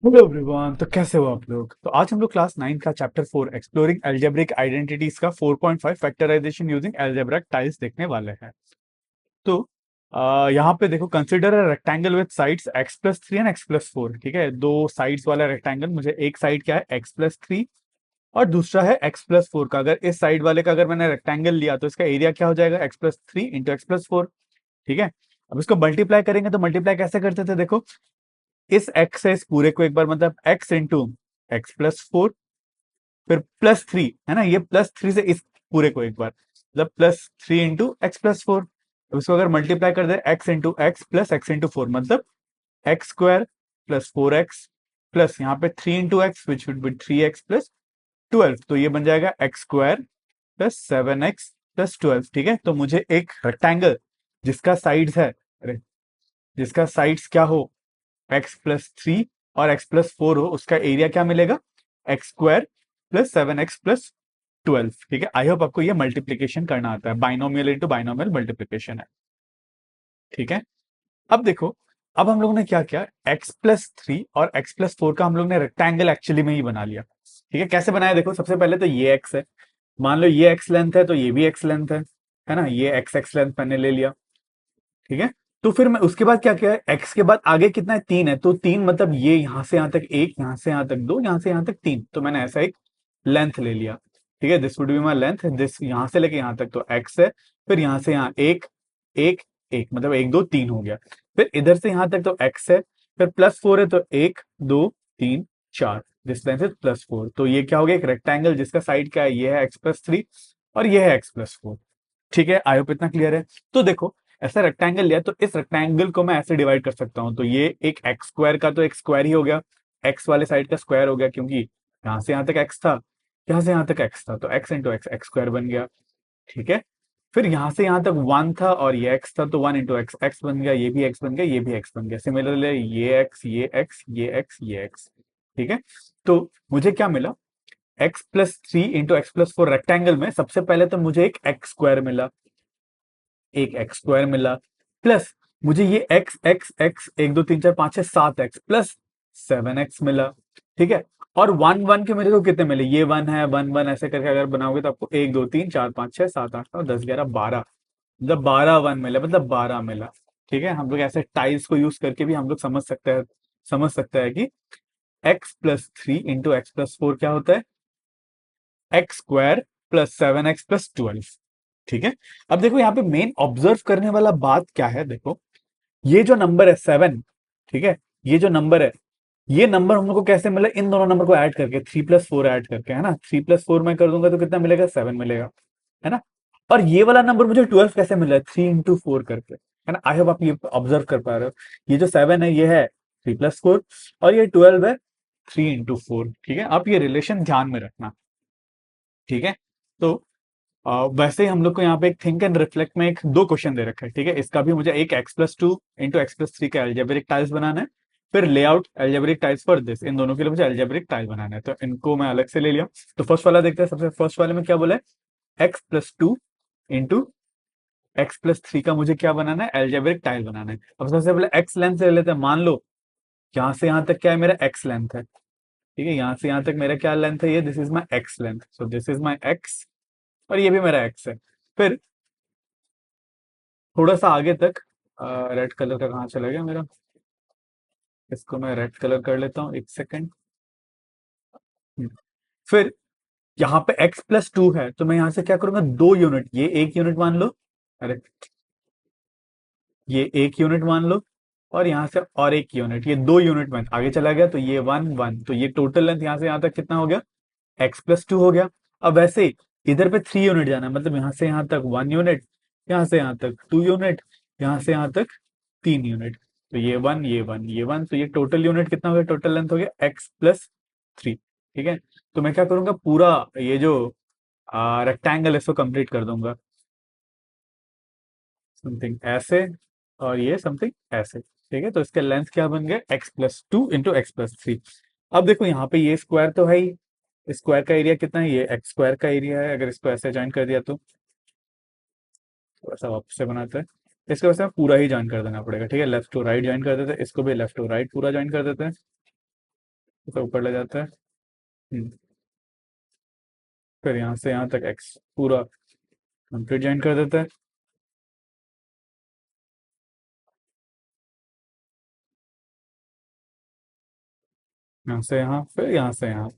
Hello everyone. तो कैसे हो आप लोग? तो आज हम लोग क्लास 9 का चैप्टर 4 एक्सप्लोरिंग अलजेब्रिक आइडेंटिटीज का 4.5 फैक्टराइजेशन यूजिंग अलजेब्रिक टाइल्स देखने वाले हैं। तो यहाँ पे देखो, consider a rectangle with sides x+3 and x+4। ठीक है, दो साइड्स वाला रेक्टेंगल, मुझे एक साइड क्या है x+3 और दूसरा है x+4 का। अगर इस साइड वाले का अगर मैंने रेक्टेंगल लिया तो इसका एरिया क्या हो जाएगा? x+3 into x+4। ठीक है, अब इसको मल्टीप्लाई करेंगे तो मल्टीप्लाई कैसे करते थे? देखो, इस x से इस पूरे को एक बार, मतलब x इंटू x+4, फिर +3 है ना, ये +3 से इस पूरे को एक बार, मतलब +3 इंटू x+4। उसको अगर मल्टीप्लाई कर दे x into x plus x into four, मतलब x² प्लस 4x प्लस यहाँ पे 3 into x which would be 3x plus 12। तो ये बन जाएगा x² प्लस 7x प्लस 12। ठीक है, तो मुझे एक रेक्टेंगल जिसका साइड्स है, अरे, जिसका साइड्स क्या हो, x+3 और x+4 हो, उसका एरिया क्या मिलेगा? x² plus 7x plus 12। ठीक है, आई होप आपको ये मल्टीप्लीकेशन करना आता है, बाइनोमियल इंटू बाइनोमियल मल्टीप्लीकेशन है। ठीक है, अब देखो, अब हम लोग ने क्या किया, x+3 और x+4 का हम लोग ने रेक्टेंगल एक्चुअली में ही बना लिया। ठीक है, कैसे बनाया? देखो, सबसे पहले तो ये x है, मान लो ये x लेंथ है तो ये भी x लेंथ है ना, ये x लेंथ मैंने ले लिया। ठीक है, तो फिर मैं उसके बाद क्या किया, x के बाद आगे कितना है? 3 है, तो 3 मतलब ये यहां से यहां तक एक, यहां से यहां तक दो, यहां से यहां तक तीन, तो मैंने ऐसा एक लेंथ ले लिया। ठीक है, this would be my length, this यहां से लेके यहां तक तो x है, फिर यहां से यहां एक, एक, एक, मतलब एक दो तीन हो गया। फिर इधर से यहां तक तो x है, फिर +4 है तो एक दो तीन चार, दिस लेंथ इज +4। तो ये क्या हो गया, एक रेक्टेंगल जिसका साइड क्या है, ये है x+3 और ये है x+4। ठीक है, आई होप इतना क्लियर है। तो देखो, ऐसा रेक्टेंगल लिया तो इस रेक्टेंगल को मैं ऐसे डिवाइड कर सकता हूं, तो ये एक x² का तो एक स्क्वायर ही हो गया, x वाले साइड का स्क्वायर हो गया, क्योंकि यहां से यहां तक x था, यहां से यहां तक x था, तो x इंटू एक्स x² बन गया। ठीक है, फिर यहां से यहां तक 1 था और ये x था, तो 1 इंटू एक्स x बन गया, ये भी x बन गया, ये भी x बन गया। सिमिलरली ये x, ये x, ये x, ये x। ठीक है, तो मुझे क्या मिला, x+3 इंटू x+4 रेक्टेंगल में सबसे पहले तो मुझे एक x² मिला, एक x² मिला, प्लस मुझे ये x x x 1 2 3 4 5 6 7x plus 7x मिला। ठीक है, और वन वन के मेरे को कितने मिले, ये वन है, वन वन ऐसे करके अगर बनाओगे तो आपको 1 2 3 4 5 6 7 8 9 10 11 12, मतलब 12 वन मिले, मतलब 12 मिला। ठीक है, हम लोग ऐसे टाइल्स को यूज करके भी हम लोग समझ सकते हैं कि x+3 इंटू x+4 क्या होता है, x² प्लस 7x प्लस 12। ठीक है, अब देखो यहाँ पे मेन ऑब्जर्व करने वाला बात क्या है, देखो, ये जो नंबर है 7, ठीक है, ये जो नंबर है, ये नंबर हम लोग को कैसे मिला? इन दोनों नंबर को ऐड करके, 3+4 ऐड करके, है ना, 3+4 मैं कर दूंगा तो कितना मिलेगा? 7 मिलेगा, है ना। और ये वाला नंबर मुझे 12 कैसे मिला? 3 इंटू 4 करके, है ना। आई होप आप ये ऑब्जर्व कर पा रहे हो, ये जो 7 है ये है 3+4 और ये 12 है 3 इंटू 4। ठीक है, आप ये रिलेशन ध्यान में रखना। ठीक है, तो वैसे ही हम लोग को यहाँ पे एक थिंक एंड रिफ्लेक्ट में एक दो क्वेश्चन दे रखा है। ठीक है, इसका भी मुझे एक x+2 इंटू x+3 का एल्जेब्रिक टाइल्स बनाना है, फिर layout algebraic tiles for this, इन दोनों के लिए मुझे एल्जेब्रिक टाइल बनाना है, तो इनको मैं अलग से ले लिया। तो फर्स्ट वाला देखते हैं, सबसे फर्स्ट वाले में क्या बोला है, x+2 इंटू x+3 का मुझे क्या बनाना है, एल्जेब्रिक टाइल बनाना है। अब सबसे पहले x लेंथ ले लेते हैं, मान लो यहाँ से यहाँ तक क्या है, मेरा x लेंथ है। ठीक है, यहाँ से यहाँ तक मेरा क्या लेंथ है, ये this is my x length, so this is my x और ये भी मेरा x है। फिर थोड़ा सा आगे तक, रेड कलर का कहाँ चला गया मेरा, इसको मैं रेड कलर कर लेता हूँ, एक सेकंड। फिर यहाँ पे x+2 है, तो मैं यहाँ से क्या करूंगा, 2 यूनिट, ये 1 यूनिट मान लो, अरे, ये 1 यूनिट मान लो, और यहाँ से और 1 यूनिट, ये 2 यूनिट में आगे चला गया, तो ये 1 1, तो ये टोटल लेंथ यहाँ से यहाँ तक कितना हो गया, x+2 हो गया। अब वैसे ही इधर पे 3 यूनिट जाना है, मतलब यहाँ से यहाँ तक 1 यूनिट, यहाँ से यहाँ तक 2 यूनिट, यहाँ से यहाँ तक 3 यूनिट, तो ये वन, ये वन, ये वन, तो ये टोटल यूनिट कितना हो गया, टोटल लेंथ हो गया x+3। ठीक है, तो मैं क्या करूंगा, पूरा ये जो रेक्टेंगल इसको कंप्लीट कर दूंगा, समथिंग ऐसे, और ये समथिंग ऐसे। ठीक है, तो इसका लेंथ क्या बन गया, x+2 इंटू x+3। अब देखो, यहाँ पे ये स्क्वायर तो है ही, स्क्वायर का एरिया कितना है, ये x² का एरिया है, अगर इसको ऐसे ज्वाइन कर दिया तो ऐसा वापस से बनाते हैं, इसको वैसे पूरा ही ज्वाइन कर देना पड़ेगा। ठीक है, लेफ्ट टू राइट ज्वाइन कर देते हैं, इसको भी लेफ्ट टू राइट पूरा ज्वाइन कर देते हैं। इसे ऊपर ले जाता है। फिर यहाँ से यहाँ तक एक्स पूरा कंप्लीट ज्वाइन कर देता है। यहाँ से यहाँ, फिर यहाँ से यहाँ।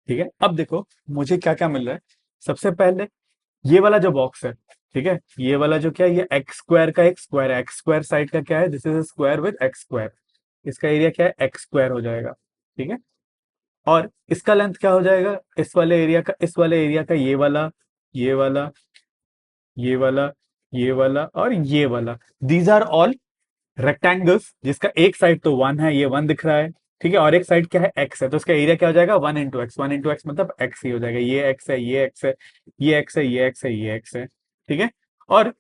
ठीक है, अब देखो मुझे क्या क्या मिल रहा है। सबसे पहले ये वाला जो बॉक्स है, ठीक है, ये वाला जो क्या है, ये एक्स स्क्वायर का एक स्क्वायर है। एक्स स्क्वायर साइड का क्या है, this is square with x square. इसका एरिया क्या है, एक्स स्क्वायर हो जाएगा। ठीक है, और इसका लेंथ क्या हो जाएगा, इस वाले एरिया का, इस वाले एरिया का ये वाला, ये वाला, ये वाला, ये वाला और ये वाला। दीज आर ऑल रेक्टेंगल्स जिसका एक साइड तो वन है, ये वन दिख रहा है। ठीक है, और एक साइड क्या है, एक्स है, तो इसका एरिया क्या हो जाएगा, one into x. One into x मतलब एक्स ही हो जाएगा। ये एक्स है, ये एक्स है, ये एक्स है, ये एक्स है, ये एक्स है। ठीक है, और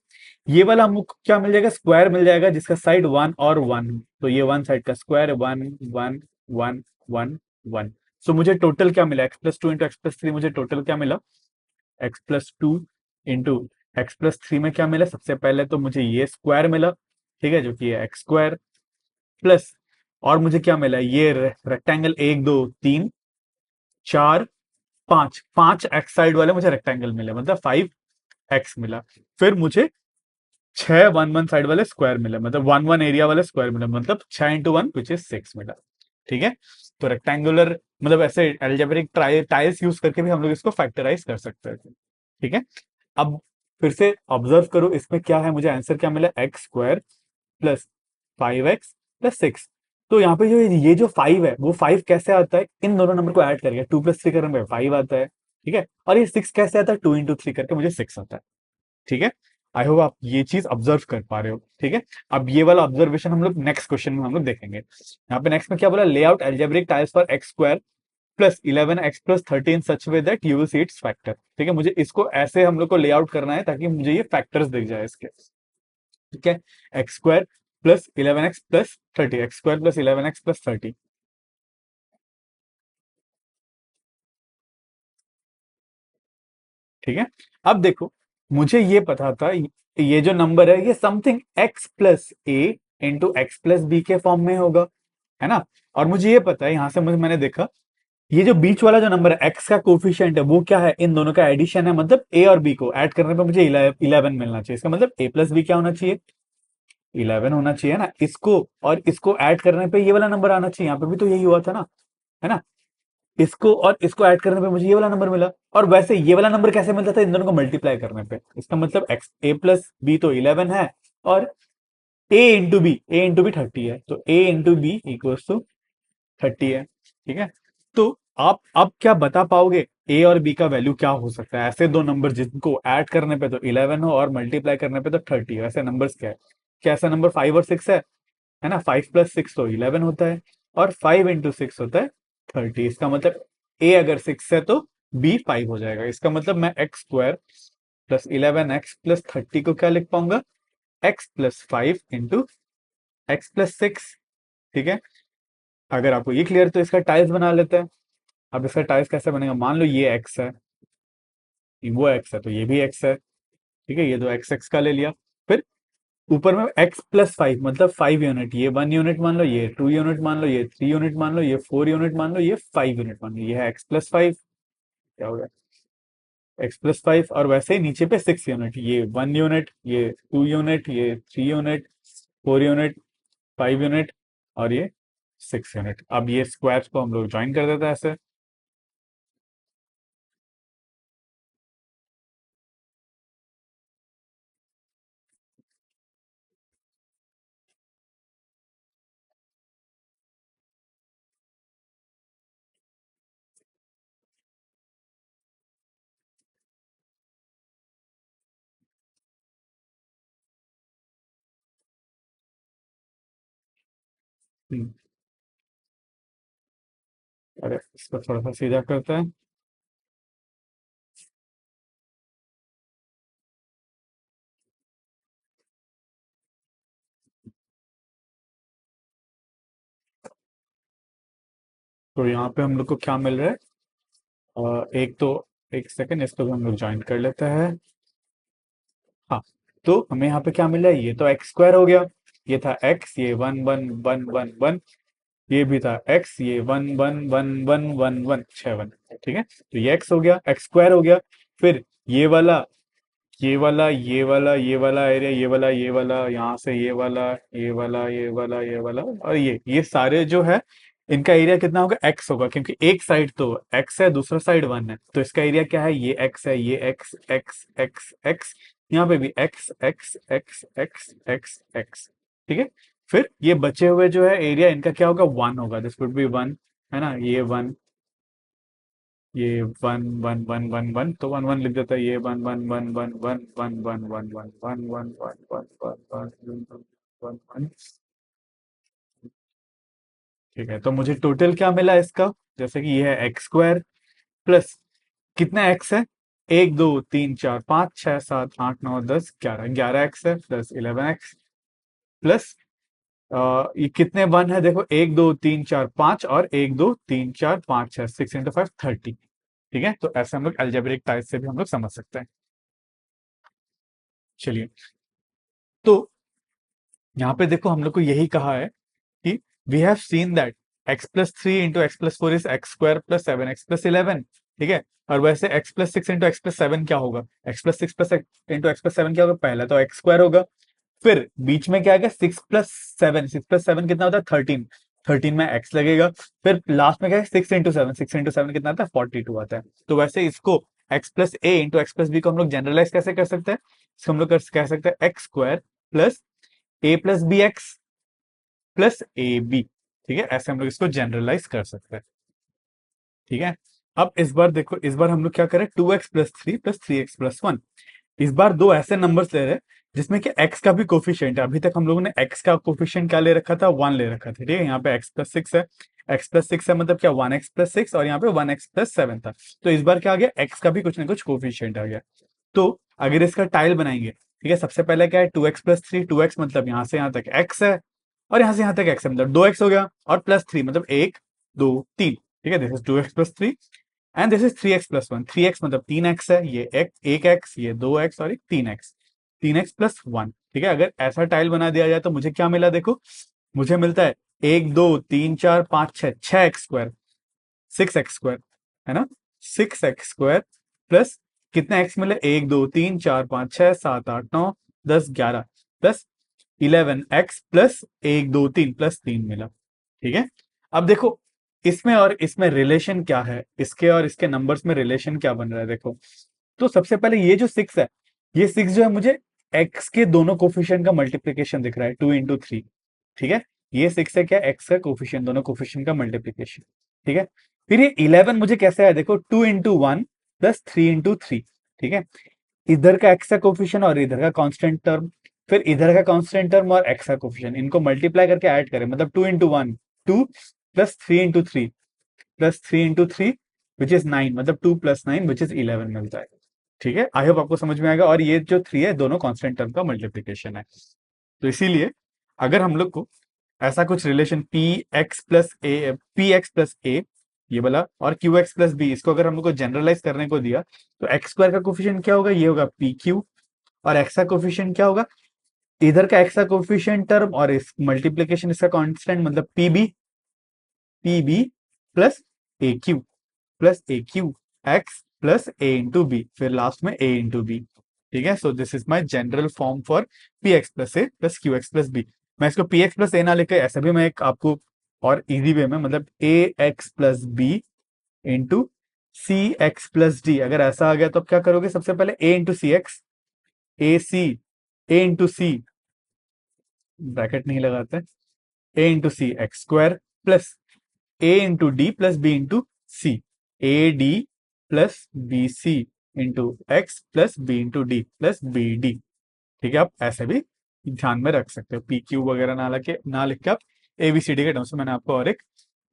ये वाला हमको क्या मिल जाएगा, स्क्वायर मिल जाएगा जिसका साइड वन और वन। तो ये वन साइड का square, one one one one one. So मुझे टोटल क्या मिला, x plus two into x plus three, मुझे टोटल क्या मिला, x plus two into x plus three में क्या मिला, सबसे पहले तो मुझे ये स्क्वायर मिला। ठीक है, जो कि है एक्स स्क्वायर प्लस, और मुझे क्या मिला, ये रेक्टेंगल, एक दो तीन चार पांच, पांच एक्स साइड वाले मुझे रेक्टेंगल मिले, मतलब फाइव एक्स मिला। फिर मुझे छह वन वन साइड वाले स्क्वायर मिले, मतलब वन वन एरिया वाले स्क्वायर मिले, मतलब छह into one which is six मिला। ठीक है, तो रेक्टेंगुलर मतलब ऐसे एल्जेब्रिक टाइल्स यूज करके भी हम लोग इसको फैक्टराइज कर सकते हैं। ठीक है, अब फिर से ऑब्जर्व करो, इसमें क्या है, मुझे आंसर क्या मिला, x square plus five x plus six. तो यहाँ पे जो ये जो फाइव है, वो फाइव कैसे आता है, इन दोनों नंबर को ऐड करके टू प्लस थ्री करने में फाइव आता है। ठीक है, और ये सिक्स कैसे आता है, टू इंटू थ्री करके मुझे सिक्स आता है। ठीक है, आई होप आप ये चीज ऑब्जर्व कर पा रहे हो। ठीक है, अब ये वाला ऑब्जर्वेशन हम लोग नेक्स्ट क्वेश्चन में हम लोग देखेंगे। यहाँ पे नेक्स्ट में क्या बोला, layout algebraic tiles for x square plus eleven x plus thirteen such way that you will see it's factor. ठीक है, मुझे इसको ऐसे हम लोग को लेआउट करना है ताकि मुझे ये फैक्टर्स दिख जाए इसके। ठीक है, x square plus eleven x plus thirty, x square plus eleven x plus thirty. ठीक है, अब देखो मुझे ये पता था, ये जो नंबर है ये समथिंग एक्स प्लस ए इंटू एक्स प्लस बी के फॉर्म में होगा, है ना। और मुझे ये पता है, यहां से मुझे मैंने देखा, ये जो बीच वाला जो नंबर है एक्स का कोफिशिएंट है, वो क्या है, इन दोनों का एडिशन है, मतलब ए और बी को ऐड करने पे मुझे इलेवन मिलना चाहिए। इसका मतलब ए प्लस बी क्या होना चाहिए, इलेवन होना चाहिए ना। इसको और इसको ऐड करने पे ये वाला नंबर आना चाहिए, यहाँ पे भी तो यही हुआ था ना, है ना। इसको और इसको ऐड करने पे मुझे ये वाला नंबर मिला। और वैसे ये वाला नंबर कैसे मिलता था, इन दोनों को मल्टीप्लाई करने पे। इसका मतलब एक्स ए प्लस बी तो इलेवन है, और ए इंटू बी थर्टी है, तो a into b equals to thirty है। ठीक है, तो आप अब क्या बता पाओगे, ए और बी का वैल्यू क्या हो सकता है, ऐसे दो नंबर जिनको ऐड करने पे तो इलेवन हो और मल्टीप्लाई करने पे तो थर्टी हो, ऐसे नंबर्स क्या है। क्या ऐसा नंबर फाइव और सिक्स है ना। फाइव प्लस सिक्स तो इलेवन होता है, और फाइव इंटू सिक्स होता है थर्टी। इसका मतलब ए अगर सिक्स है तो बी फाइव हो जाएगा। इसका मतलब मैं x square plus eleven x plus thirty को क्या लिख पाऊंगा, x plus five into x plus six. ठीक है, अगर आपको ये क्लियर तो इसका टाइल्स बना लेते हैं। अब इसका टाइल्स कैसे बनेगा, मान लो ये एक्स है, वो एक्स है, तो ये भी एक्स है। ठीक है, ये दो एक्स एक्स का ले लिया। फिर ऊपर में एक्स प्लस फाइव मतलब फाइव यूनिट, ये वन यूनिट मान लो, ये टू यूनिट मान लो, ये थ्री यूनिट मान लो, ये फोर यूनिट मान लो, ये फाइव यूनिट मान लो। ये है एक्स प्लस फाइव, क्या हो गया, एक्स प्लस फाइव। और वैसे ही नीचे पे सिक्स यूनिट, ये वन यूनिट, ये टू यूनिट, ये three unit, four unit, five unit, और ये सिक्स यूनिट। अब ये स्क्वायर्स को हम लोग ज्वाइन कर देते हैं ऐसे। हम्म, अरे इसको थोड़ा सा सीधा करते हैं। तो यहाँ पे हम लोग को क्या मिल रहा है, एक तो, एक सेकंड, इसको भी हम लोग ज्वाइन कर लेते हैं। हाँ, तो हमें यहाँ पे क्या मिल रहा है, ये तो एक्स स्क्वायर हो गया, ये था एक्स, ये one one one one one, ये भी था x, ये 1 1 1 1 1 1 7, ठीक है। तो ये x हो गया, x स्क्वायर हो गया। फिर ये वाला, ये वाला एरिया, ये वाला यहाँ से, ये वाला और ये सारे जो है, इनका एरिया कितना होगा, x होगा, क्योंकि एक साइड तो x है, दूसरा साइड 1 है, तो इसका एरिया क्या है, ये x है, ये x, यहाँ पे भी x, ठीक है। फिर ये बचे हुए जो है एरिया, इनका क्या होगा, 1 होगा, दिस वुड बी 1, है ना, ये 1, ये 1 1 1 1 1, तो 1 1 लिख देता है, ये 1 1 1 1 1 1 1 1 1 1 1 1 1 1, ठीक है। तो मुझे टोटल क्या मिला इसका, जैसे कि ये है एक्स स्क्वायर प्लस, कितना एक्स है, 1 2 3 4 5 6 7 8 9 10 11, 11 एक्स है प्लस 11 एक्स प्लस, ये कितने वन है, देखो 1 2 3 4 5 और 1 2 3 4 5 6, 6 × 5 30, ठीक है। तो ऐसे हम लोग अलजेब्रिक टाइप से भी हम लोग समझ सकते हैं। चलिए, तो यहाँ पे देखो हम लोग को यही कहा है कि we have seen that x+3 × x+4 is x² + 7x+11, ठीक है। और वैसे x+6 × x+7 क्या होगा, x+6 × x+7 क्या होगा, पहला तो x स्क्वायर होगा, फिर बीच में क्या आएगा, 6+7 कितना होता है, 13, 13 में x लगेगा, फिर लास्ट में क्या है, 6 × 7 कितना आता है, 42 आता है। तो वैसे इसको x+a × x+b को हम लोग जनरलाइज कैसे कर सकते हैं, इसको हम लोग कह सकते हैं x² + a+bx + ab, ठीक है। ऐसे हम लोग इसको जनरलाइज कर सकते हैं, ठीक है। अब इस बार देखो, इस बार हम लोग क्या करें, 2x+3 + 3x+1, इस बार दो ऐसे नंबर्स ले रहे हैं जिसमें कि x का भी कोफिशिएंट है। अभी तक हम लोगों ने x का कोफिशिएंट क्या ले रखा था, 1 ले रखा था, ठीक है। यहाँ पे x+6 है, x+6 है मतलब क्या, 1x+6, और यहाँ पे 1x+7 था। तो इस बार क्या आ गया, x का भी कुछ ना कुछ कोफिशिएंट आ गया। तो अगर इसका टाइल बनाएंगे, ठीक है, सबसे पहले क्या है, 2x+3, 2x मतलब यहाँ से यहाँ तक x है, और यहाँ से यहाँ तक x है, मतलब 2x हो गया, और +3 मतलब 1 2 3, ठीक है। This is 2x+3 and this is 3x+1, 3x मतलब 3x है, ये एक एक्स, ये 2x और एक 3x, 3x+1, ठीक है। अगर ऐसा टाइल बना दिया जाए तो मुझे क्या मिला, देखो मुझे मिलता है 1 2 3 4 5 6 6x² 6x², है ना, 6x² प्लस कितना x मिले, 1 2 3 4 5 6 7 8 9 10 11 प्लस 11x प्लस 1 2 3 + 3 मिला, ठीक है। अब देखो इसमें और इसमें रिलेशन क्या है, इसके और इसके नंबर्स में रिलेशन क्या बन रहा है, देखो। तो सबसे पहले ये जो 6 है, ये 6 जो है मुझे x के दोनों कोफिशिएंट का मल्टीप्लीकेशन दिख रहा है, 2 × 3, ठीक है। ये 6 है क्या, x का कोफिशिएंट, दोनों कोफिशिएंट का मल्टीप्लीकेशन, ठीक है। फिर ये 11 मुझे कैसे आया, देखो 2 × 1 + 3 × 3, ठीक है। इधर का x का कोफिशिएंट और इधर का कांस्टेंट टर्म, फिर इधर का कांस्टेंट टर्म और x का कोफिशिएंट, इनको मल्टीप्लाई करके ऐड करें, मतलब 2 × 1 2 + 3 × 3 + 3 × 3 विच इज 9, मतलब 2 + 9 विच इज 11 मिलता है, ठीक है। आई होप आपको समझ में आएगा। और ये जो 3 है, दोनों कांस्टेंट टर्म का मल्टीप्लीकेशन है। तो इसीलिए अगर हम लोग को ऐसा कुछ रिलेशन px + a ये वाला और qx + b, इसको अगर हम लोग को जनरलाइज करने को दिया, तो x² का कोफिशिएंट क्या होगा, ये होगा pq, और x का कोफिशिएंट क्या होगा, इधर का x का कोफिशिएंट टर्म और इस मल्टीप्लीकेशन इसका कांस्टेंट, मतलब pb plus aq x plus a × b, फिर लास्ट में a × b, ठीक है। So this is my general form for px + a + qx + b। मैं इसको px + a ना लेकर ऐसा भी मैं एक आपको और इजी वे में, मतलब ax + b × cx + d, अगर ऐसा आ गया तो आप क्या करोगे, सबसे पहले a × cx, a × c, bracket नहीं लगाते, a × c x² plus a × d plus b × c, ad plus bc × x plus b × d plus bd, ठीक है। आप ऐसे भी ध्यान में रख सकते हो, पी क्यू वगैरह ना लिख के आप एबीसीडी के टर्म्स में मैंने आपको और एक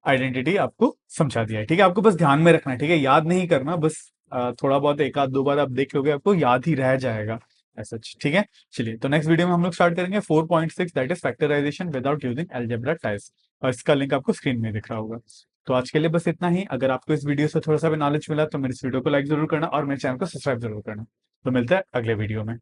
आइडेंटिटी आपको समझा दिया है, ठीक है। आपको बस ध्यान में रखना है, ठीक है, याद नहीं करना, बस थोड़ा बहुत एक आध दो बार आप देख लोगे, आपको याद ही रह जाएगा ऐसा, ठीक है। चलिए, तो नेक्स्ट वीडियो में हम लोग स्टार्ट करेंगे 4.6, that is factorisation without using algebra types, और इसका लिंक आपको स्क्रीन में दिख रहा होगा। तो आज के लिए बस इतना ही। अगर आपको इस वीडियो से थोड़ा सा भी नॉलेज मिला तो मेरे इस वीडियो को लाइक जरूर करना और मेरे चैनल को सब्सक्राइब जरूर करना। तो मिलता है अगले वीडियो में।